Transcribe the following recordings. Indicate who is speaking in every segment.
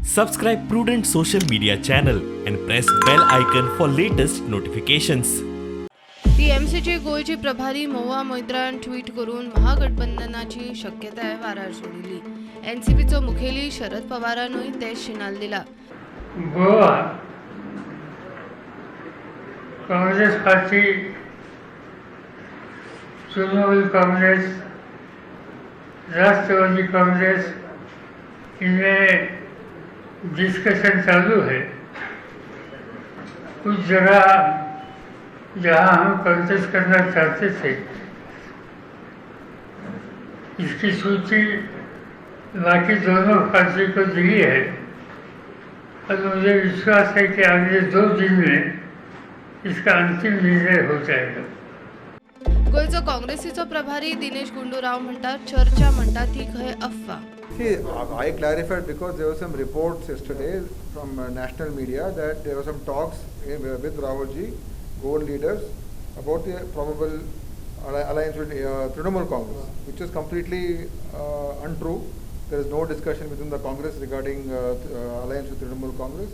Speaker 1: Subscribe Prudent social media channel and press bell icon for latest notifications.
Speaker 2: टीएमसीचे गोयचे प्रभारी Mahua मोइत्रान tweet करून महागठबंधनाची शक्यताय वारार सोडिल्ली. एनसीपीचो मुखेली शरद पवारांनूय ते शिनाल दिला.
Speaker 3: गोवा कांग्रेस पार्टी, तृणमूल कांग्रेस, राष्ट्रवादी कांग्रेस, इनमें डिस्कशन चालू है. कुछ जगह जहाँ हम कंटेस्ट करना चाहते थे, इसकी सूची बाकी दोनों पार्टी को दी है और मुझे विश्वास है कि अगले 2 दिन में इसका अंतिम निर्णय हो जाएगा.
Speaker 2: गोयचो काँग्रेसीचो प्रभारी दिनेश गुंडूराव म्हणतात, चर्चा म्हणतात ती खंय अफवा.
Speaker 4: See, I clarified because there were some reports yesterday from national media that there were some talks with Rahulji, gold leaders, about the probable alliance with Trinamool Congress, which is completely untrue. There is no discussion within the Congress regarding alliance with Trinamool Congress,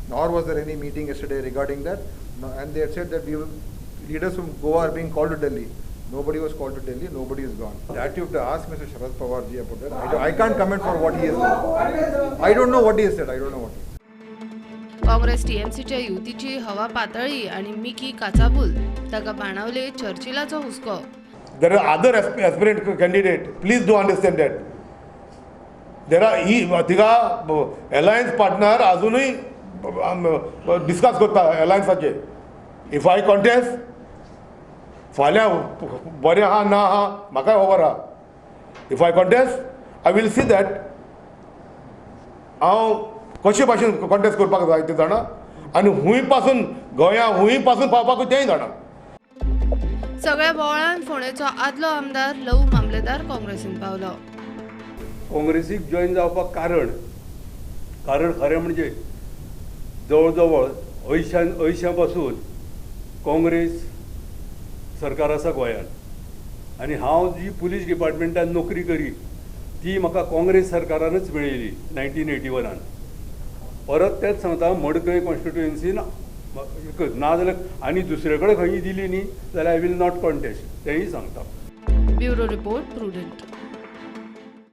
Speaker 4: nor was there any meeting yesterday regarding that. No, and they had said that leaders from Goa are being called to Delhi. Nobody was called to Delhi, nobody is gone. That you have to ask Mr. Sharad Pawar ji about that. I can't comment for what he has said. I don't know what he has said. I don't know what he has said.
Speaker 2: Congress टीएमसीच्या युतीची हवा पातळी आणि Mickey काचाबूल ताका बाणावले चर्चिलाचो हुस्को.
Speaker 5: There are other aspirant candidate. Please do understand that. There are तिका alliance partner अजूनही discuss करता allianceचे. If I contest, फाल्यां बरें आहा ना आहा म्हाका खबर आहा. If I contest, I will see that हांव कशे भाशेन कॉन्टेस्ट करपाक जाय ते जाणा आनी हुंय पासून गोंया हुंय पासून पावपाक तेंय जाणा.
Speaker 2: सगळ्या बोवळान फोंडेचो आदलो आमदार लव मामलेदार काँग्रेसीन पावलो.
Speaker 6: काँग्रेसीक जॉईन जावपाक कारण खरें म्हणजे जवळ जवळ 80 पासून काँग्रेस सरकार आसा गोंयांत आनी हांव जी पुलीस डिपार्टमेंटान नोकरी करी ती म्हाका काँग्रेस सरकारानच मेळिल्ली 1981. परत तेच सांगता मडकय कॉन्स्टिट्युएन्सीन एकच ना जाल्यार आनी दुसरे कडेन खंयी दिली न्ही जाल्यार आय वील नॉट कॉन्टेस्ट तेंय सांगता.
Speaker 2: Bureau report prudent.